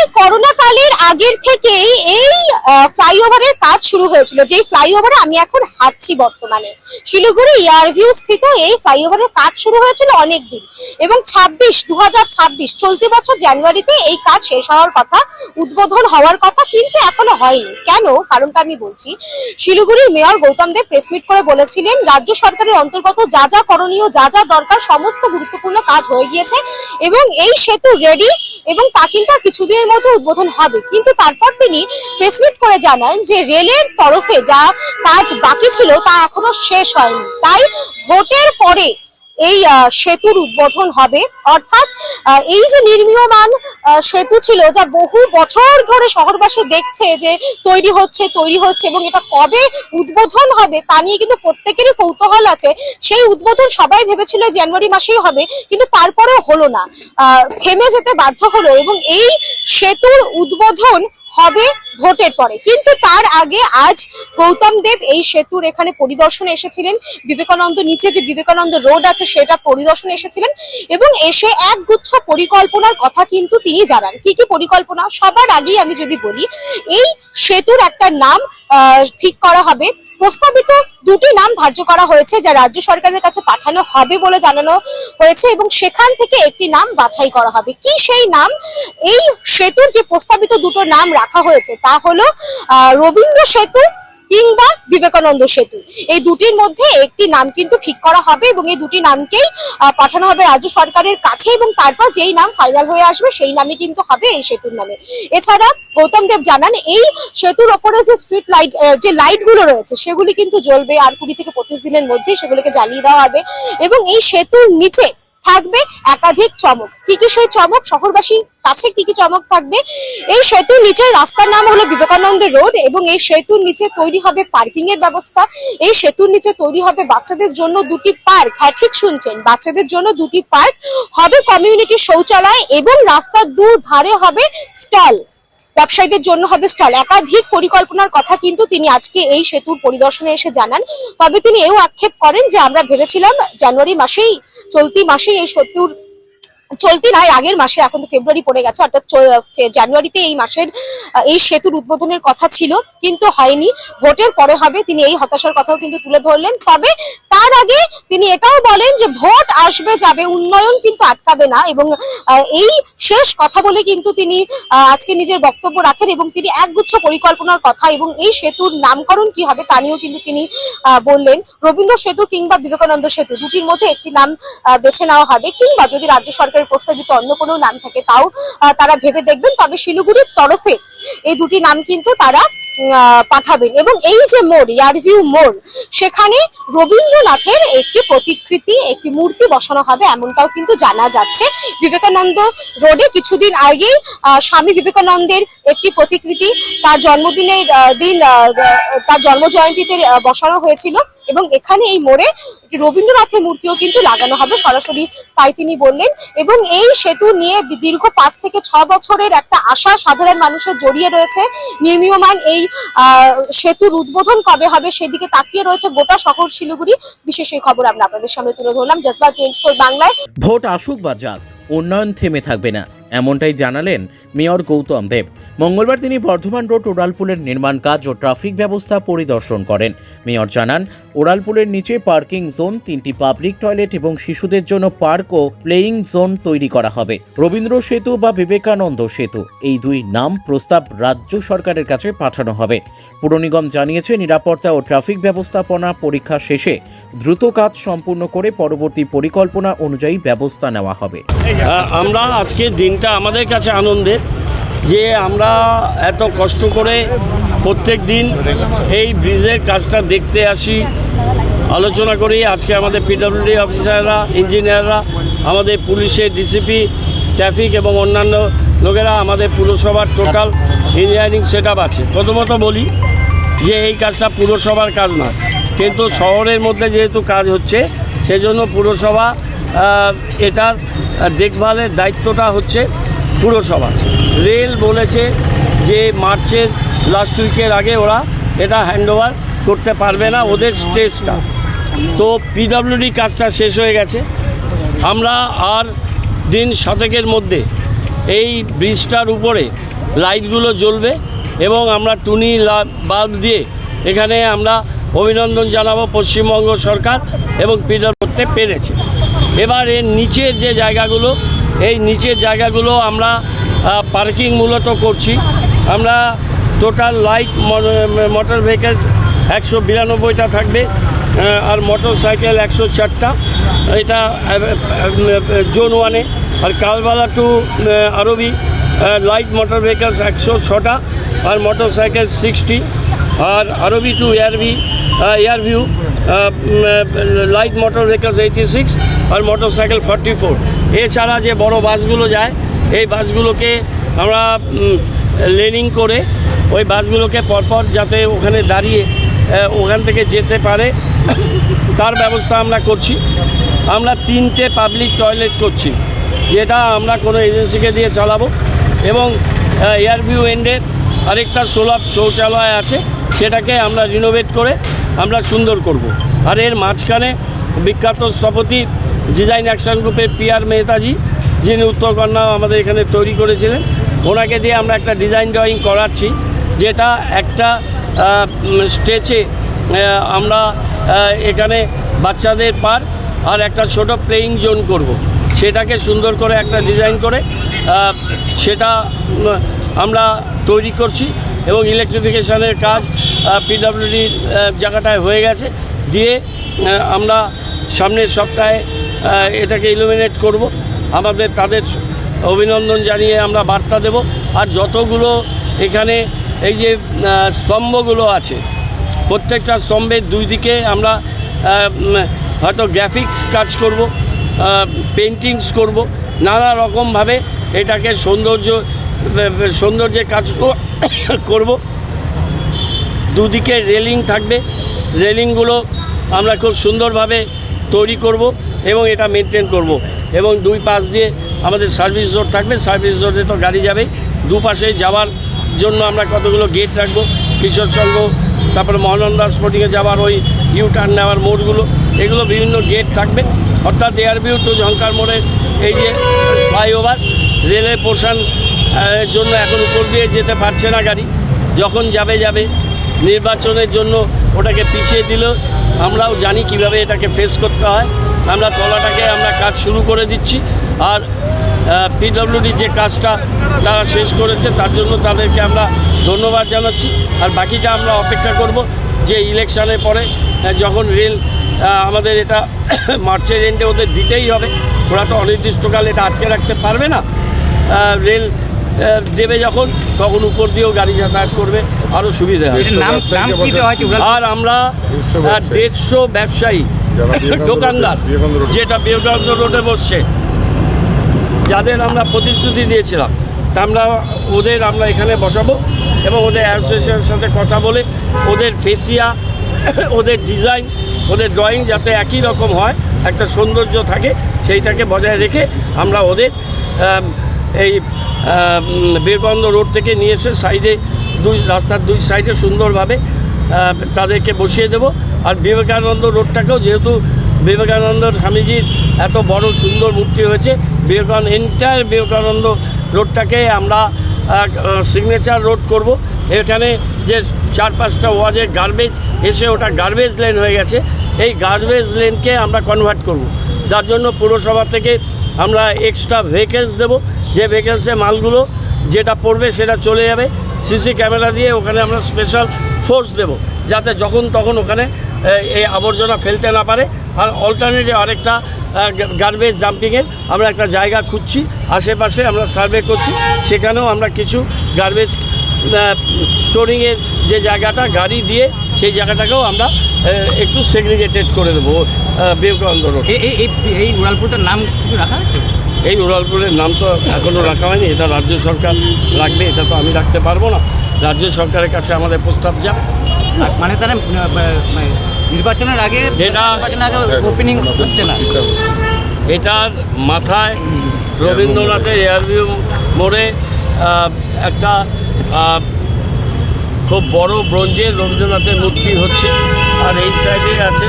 প্রায় করোনা কালের আগের থেকেই এই ফ্লাইওভারের কাজ শুরু হয়েছিল, যেই ফ্লাইওভারে আমি এখন হাঁটছি বর্তমানে। শিলিগুড়ি এয়ারভিউ স্থিত এই ফ্লাইওভারের কাজ শুরু হয়েছিল অনেক দিন, এবং 2026 চলতি বছর জানুয়ারিতে এই কাজ শেষ হওয়ার কথা, উদ্বোধন হওয়ার কথা, কিন্তু এখনো হয়নি। কেন? কারণটা আমি বলছি। শিলিগুড়ির মেয়র গৌতম দেব প্রেস মিট করে বলেছিলেন রাজ্য সরকারের অন্তর্গত যা যা করণীয়, যা যা দরকার, সমস্ত গুরুত্বপূর্ণ কাজ হয়ে গিয়েছে এবং এই সেতু রেডি, এবং তা কিন্তু কিছুদিনের মধ্যে উদ্বোধন হবে। কিন্তু তারপর তিনি প্রেস মিট করে জানান যে রেলের তরফে যা কাজ বাকি ছিল তা এখনো শেষ হয়নি, তাই ভোটের পরে এই সেতুর উদ্বোধন হবে। অর্থাৎ এই যে নির্মীয়মান সেতু ছিল, যা বহু বছর ধরে শহরবাসী দেখছে যে তৈরি হচ্ছে এবং এটা কবে উদ্বোধন হবে তা নিয়ে কিন্তু প্রত্যেকেরই কৌতূহল আছে। সেই উদ্বোধন সবাই ভেবেছিল জানুয়ারি মাসেই হবে, কিন্তু তারপরেও হলো না, থেমে যেতে বাধ্য হলো, এবং এই সেতুর উদ্বোধন হবে ভোটের পরে। কিন্তু তার আগে আজ গৌতম দেব এই সেতুর এখানে পরিদর্শনে এসেছিলেন। বিবেকানন্দ নিচে যে বিবেকানন্দ রোড আছে সেটা পরিদর্শনে এসেছিলেন, এবং এসে একগুচ্ছ পরিকল্পনার কথা কিন্তু তিনি জানান। কি কি পরিকল্পনা? সবার আগেই আমি যদি বলি, এই সেতুর একটা নাম ঠিক করা হবে। প্রস্তাবিত দুটি নাম ধার্য করা হয়েছে, যা রাজ্য সরকারের কাছে পাঠানো হবে বলে জানানো হয়েছে, এবং সেখান থেকে একটি নাম বাছাই করা হবে। কি সেই নাম? এই সেতুর যে প্রস্তাবিত দুটো নাম রাখা হয়েছে তা হলো রবীন্দ্র সেতু কিংবা বিবেকানন্দ সেতু। এই দুটির মধ্যে একটি নাম কিন্তু ঠিক করা হবে, এবং এই দুটি নামকেই পাঠানো হবে রাজ্য সরকারের কাছে, এবং তারপর যেই নাম ফাইনাল হয়ে আসবে সেই নামই কিন্তু হবে এই সেতুর নামে। এছাড়া গৌতম দেব জানান এই সেতুর ওপরে যে স্ট্রিট লাইট, যে লাইট গুলো রয়েছে সেগুলি কিন্তু জ্বলবে, আর 20 থেকে 25 দিনের মধ্যে সেগুলিকে জ্বালিয়ে দেওয়া হবে, এবং এই সেতুর নিচে থাকবে একাধিক চমক। কি কি সেই চমক? শহরবাসীর কাছে কি কি চমক থাকবে? এই সেতুর নিচের রাস্তার নাম হলো বিবেকানন্দ রোড, এবং এই সেতুর নিচে তৈরি হবে পার্কিং এর ব্যবস্থা। এই সেতুর নিচে তৈরি হবে বাচ্চাদের জন্য দুটি পার্ক। হ্যাঁ, ঠিক শুনছেন, বাচ্চাদের জন্য দুটি পার্ক হবে, কমিউনিটি শৌচালয়, এবং রাস্তার দুধারে হবে স্টল, ব্যবসায়ীদের জন্য হবে স্টল। একাধিক পরিকল্পনার কথা কিন্তু তিনি আজকে এই সেতুর পরিদর্শনে এসে জানান। তবে তিনি এও আক্ষেপ করেন যে আমরা ভেবেছিলাম জানুয়ারি মাসেই, চলতি মাসেই এই সেতুর, চলতি নয় আগের মাসে, এখন তো ফেব্রুয়ারি পড়ে গেছে, অর্থাৎ জানুয়ারিতে এই মাসের এই সেতুর উদ্বোধনের কথা ছিল, কিন্তু হয়নি, ভোটের পরে হবে। তিনি এই হতাশার কথাও কিন্তু তুলে ধরলেন। তবে তার আগে তিনি এটাও বলেন যে ভোট আসবে যাবে, উন্নয়ন কিন্তু আটকাবে না, এবং এই শেষ কথা বলে কিন্তু তিনি আজকে নিজের বক্তব্য রাখেন, এবং তিনি একগুচ্ছ পরিকল্পনার কথা এবং এই সেতুর নামকরণ কি হবে তা নিয়েও কিন্তু তিনি বললেন। রবীন্দ্র সেতু কিংবা বিবেকানন্দ সেতু দুটির মধ্যে একটি নাম বেছে নেওয়া হবে, কিংবা যদি রাজ্য সরকারের প্রস্তাবিত অন্য কোনো নাম থাকে তাও তারা ভেবে দেখবেন। তবে শিলিগুড়ির তরফে এই দুটি নাম কিন্তু তারা পাঠাবেন। এবং এই যে মোড়, এয়ারভিউ মোড়, সেখানে রবীন্দ্রনাথের একটি প্রতিকৃতি, একটি মূর্তি বসানো হবে, এমনটাও কিন্তু জানা যাচ্ছে। বিবেকানন্দ রোডে কিছুদিন আগেই স্বামী বিবেকানন্দের একটি প্রতিকৃতি তার জন্মদিনের দিন, তার জন্মজয়ন্তীতে বসানো হয়েছিল, এবং এখানে এই মোড়ে রবীন্দ্রনাথের মূর্তিও কিন্তু লাগানো হবে সরাসরি, তাই তিনি বললেন। এবং এই সেতু নিয়ে দীর্ঘ 5 থেকে 6 বছরের একটা আশা সাধারণ মানুষের জড়িয়ে রয়েছে। নির্মীয়মান এই সেতুর উদ্বোধন কবে হবে সেদিকে তাকিয়ে রয়েছে গোটা শহর শিলিগুড়ি। বিশেষ এই খবর আমরা আপনাদের সামনে তুলে ধরলাম জজবাত 24 বাংলায়। ভোট আসুক বা যাক, উন্নয়ন থেমে থাকবে না, এমনটাই জানালেন মেয়র গৌতম দেব। মঙ্গলবার তিনি বর্ধমান রোড ওড়ালপুলের নির্মাণ কাজ ও ট্রাফিক ব্যবস্থা পরিদর্শন করেন। মেয়র জানান ওড়ালপুলের নিচে পার্কিং জোন, 3টি পাবলিক টয়লেট এবং শিশুদের জন্য পার্ক ও প্লেয়িং জোন তৈরি করা হবে। রবীন্দ্র সেতু বা বিবেকানন্দ সেতু, এই দুই নাম প্রস্তাব রাজ্য সরকারের কাছে পাঠানো হবে। পুর নিগম জানিয়েছে নিরাপত্তা ও ট্রাফিক ব্যবস্থাপনা পরীক্ষা শেষে দ্রুত কাজ সম্পূর্ণ করে পরবর্তী পরিকল্পনা অনুযায়ী ব্যবস্থা নেওয়া হবে। আমরা আজকে দিনটা আমাদের কাছে আনন্দের, যে আমরা এত কষ্ট করে প্রত্যেক দিন এই ব্রিজের কাজটা দেখতে আসি, আলোচনা করি। আজকে আমাদের পিডব্লিউডি অফিসাররা, ইঞ্জিনিয়াররা, আমাদের পুলিশের ডিসিপি, ট্রাফিক এবং অন্যান্য লোকেরা, আমাদের পুরসভার টোটাল ইঞ্জিনিয়ারিং সেট আপ আছে। প্রথমত বলি যে এই কাজটা পুরসভার কাজ না, কিন্তু শহরের মধ্যে যেহেতু কাজ হচ্ছে সেজন্য পুরসভা এটার দেখভালের দায়িত্বটা হচ্ছে পুরসভা। রেল বলেছে যে মার্চের লাস্ট উইকের আগে ওরা এটা হ্যান্ডওভার করতে পারবে না, ওদের স্টেজটা। তো পিডব্লিউডি কাজটা শেষ হয়ে গেছে। আমরা আর দিন 7 মধ্যে এই ব্রিজটার উপরে লাইটগুলো জ্বলবে এবং আমরা টুনি বাল্ব দিয়ে এখানে আমরা অভিনন্দন জানাবো পশ্চিমবঙ্গ সরকার এবং পিডার করতে পেরেছে। এবার এর নিচের যে জায়গাগুলো, এই নিচের জায়গাগুলো আমরা পার্কিং মূলত করছি। আমরা টোটাল লাইট মোটর ভেহিকেলস 192টা থাকবে, আর মোটর সাইকেল 104টা, এটা জোন 1-এ। আর কালবালা টু আরবি লাইট মোটর ভেহিকেলস 106টা, আর মোটর সাইকেল 60, আর আরবি to Airview light motor vehicles 86, আর মোটর সাইকেল 44। এছাড়া যে বড় বাসগুলো যায়, এই বাসগুলোকে আমরা লেনিং করে ওই বাসগুলোকে পরপর যাতে ওখানে দাঁড়িয়ে ওখান থেকে যেতে পারে তার ব্যবস্থা আমরা করছি। আমরা 3টে পাবলিক টয়লেট করছি, যেটা আমরা কোনো এজেন্সিকে দিয়ে চালাবো, এবং এয়ারভিউ এন্ডে আরেকটা সুলভ শৌচালয় আছে, সেটাকে আমরা রিনোভেট করে আমরা সুন্দর করব। আর এর মাঝখানে বিখ্যাত স্থপতি ডিজাইন অ্যাকশন গ্রুপের PR মেহতাজি, যিনি উত্তরকন্যা আমাদের এখানে তৈরি করেছিলেন, ওনাকে দিয়ে আমরা একটা ডিজাইন ড্রয়িং করাচ্ছি, যেটা একটা স্টেজে আমরা এখানে বাচ্চাদের পার্ক আর একটা ছোট প্লেয়িং জোন করব। সেটাকে সুন্দর করে একটা ডিজাইন করে সেটা আমরা তৈরি করছি, এবং ইলেকট্রিফিকেশানের কাজ পিডব্লিউডির জায়গাটায় হয়ে গেছে। দিয়ে আমরা সামনের সপ্তাহে এটাকে ইলুমিনেট করব। আমাদের তাদের অভিনন্দন জানিয়ে আমরা বার্তা দেব। আর যতগুলো এখানে এই যে স্তম্ভগুলো আছে, প্রত্যেকটা স্তম্ভের দুই দিকে আমরা হয়তো গ্রাফিক্স কাজ করব, পেন্টিংস করব, নানা রকমভাবে এটাকে সৌন্দর্যের কাজ করব। দুদিকে রেলিং থাকবে, রেলিংগুলো আমরা খুব সুন্দরভাবে তৈরি করব এবং এটা মেনটেন করব। এবং দুই পাশ দিয়ে আমাদের সার্ভিস রোড থাকবে, সার্ভিস রোডে তো গাড়ি যাবেই। দুপাশে যাওয়ার জন্য আমরা কতগুলো গেট রাখবো, কিশোর সংঘ, তারপরে মহানন্দা স্পোর্টিংয়ে যাওয়ার ওই ইউ টার্ন নেওয়ার মোড়গুলো, এগুলো বিভিন্ন গেট থাকবে। অর্থাৎ এয়ারভিউ টু ঝঙ্কার মোড়ের এই যে ফ্লাইওভার, রেলের পোর্শন জন্য এখন উপর দিয়ে যেতে পারছে না গাড়ি, যখন যাবে নির্বাচনের জন্য ওটাকে পিছিয়ে দিলেও আমরাও জানি কিভাবে এটাকে ফেস করতে হয়। আমরা তলাটাকে আমরা কাজ শুরু করে দিচ্ছি, আর পিডব্লিউডি যে কাজটা তারা শেষ করেছে তার জন্য তাদেরকে আমরা ধন্যবাদ জানাচ্ছি। আর বাকিটা আমরা অপেক্ষা করব যে ইলেকশনের পরে যখন রেল আমাদের এটা মার্চের এন্ডে ওদের দিতেই হবে, ওরা তো অনির্দিষ্টকাল এটা আটকে রাখতে পারবে না। রেল দেবে যখন, তখন উপর দিয়েও গাড়ি যাতায়াত করবে, আরও সুবিধা হবে। আর আমরা 150 ব্যবসায়ী দোকানদার যেটা বিবেকানন্দ রোডে বসছে, যাদের আমরা প্রতিশ্রুতি দিয়েছিলাম, তা আমরা এখানে বসাবো এবং ওদের অ্যাসোসিয়েশনের সাথে কথা বলে ওদের ফেসিয়া, ওদের ডিজাইন, ওদের ড্রয়িং যাতে একই রকম হয়, একটা সৌন্দর্য থাকে, সেইটাকে বজায় রেখে আমরা ওদের এই বিবেকানন্দ রোড থেকে নিয়ে এসে সাইডে রাস্তার দুই সাইডে সুন্দরভাবে তাদেরকে বসিয়ে দেব। আর বিবেকানন্দ রোডটাকেও, যেহেতু বিবেকানন্দ স্বামীজির এত বড় সুন্দর মূর্তি হয়েছে, এন্টায়ার বিবেকানন্দ রোডটাকে আমরা সিগনেচার রোড করব। এখানে যে 4-5টা ওয়াজের গার্বেজ এসে ওটা গার্বেজ লেন হয়ে গেছে, এই গার্বেজ লেনকে আমরা কনভার্ট করব। যার জন্য পুরসভা থেকে আমরা এক্সট্রা ভেহিকেলস দেবো, যে ভেহিকেলসে মালগুলো যেটা পড়বে সেটা চলে যাবে। সিসি ক্যামেরা দিয়ে ওখানে আমরা স্পেশাল ফোর্স দেব, যাতে যখন তখন ওখানে এই আবর্জনা ফেলতে না পারে। আর অল্টারনেটিভ আরেকটা গার্বেজ ডাম্পিংয়ের আমরা একটা জায়গা খুঁজছি, আশেপাশে আমরা সার্ভে করছি, সেখানেও আমরা কিছু গার্বেজ স্টোরিংয়ের যে জায়গাটা গাড়ি দিয়ে সেই জায়গাটাকেও আমরা একটু সেগ্রিগেটেড করে দেবো বিবেকানন্দ রোড। এই উড়ালপুরটার নাম কিছু রাখা আছে? এই উড়ালপুরের নাম তো এখনও রাখা হয়নি, এটা রাজ্য সরকার রাখবে, এটা তো আমি রাখতে পারবো না। রাজ্য সরকারের কাছে আমাদের প্রস্তাব যাবে। মানে তারা নির্বাচনের আগে ওপেনিং হচ্ছে না। এটার মাথায় রবীন্দ্রনাথের এয়ারভিউ মোড়ে একটা খুব বড় ব্রোঞ্জের রবীন্দ্রনাথের মূর্তি হচ্ছে, আর এই সাইডে আছে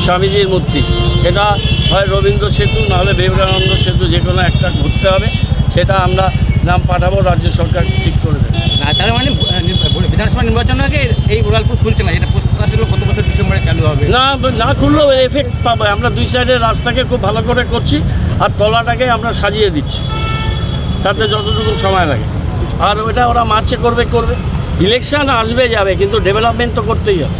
স্বামীজির মূর্তি। এটা হয় রবীন্দ্র সেতু, নাহলে বিবেকানন্দ সেতু, যে কোনো একটা ঘুরতে হবে। সেটা আমরা নাম পাঠাবো, রাজ্য সরকার ঠিক করে দেবে। না তার মানে বিধানসভা নির্বাচনের আগে এই উড়ালপুল খুলছে না, এটা প্রত্যাশা ছিল গত বছর ডিসেম্বরে চালু হবে। না না খুললেও এফেক্ট পাবে। আমরা দুই সাইডের রাস্তাকে খুব ভালো করে করছি, আর তলাটাকে আমরা সাজিয়ে দিচ্ছি, তাতে যতটুকু সময় লাগে। আর ওটা ওরা মার্চে করবে। ইলেকশন আসবে যাবে, কিন্তু ডেভেলপমেন্ট তো করতেই হবে।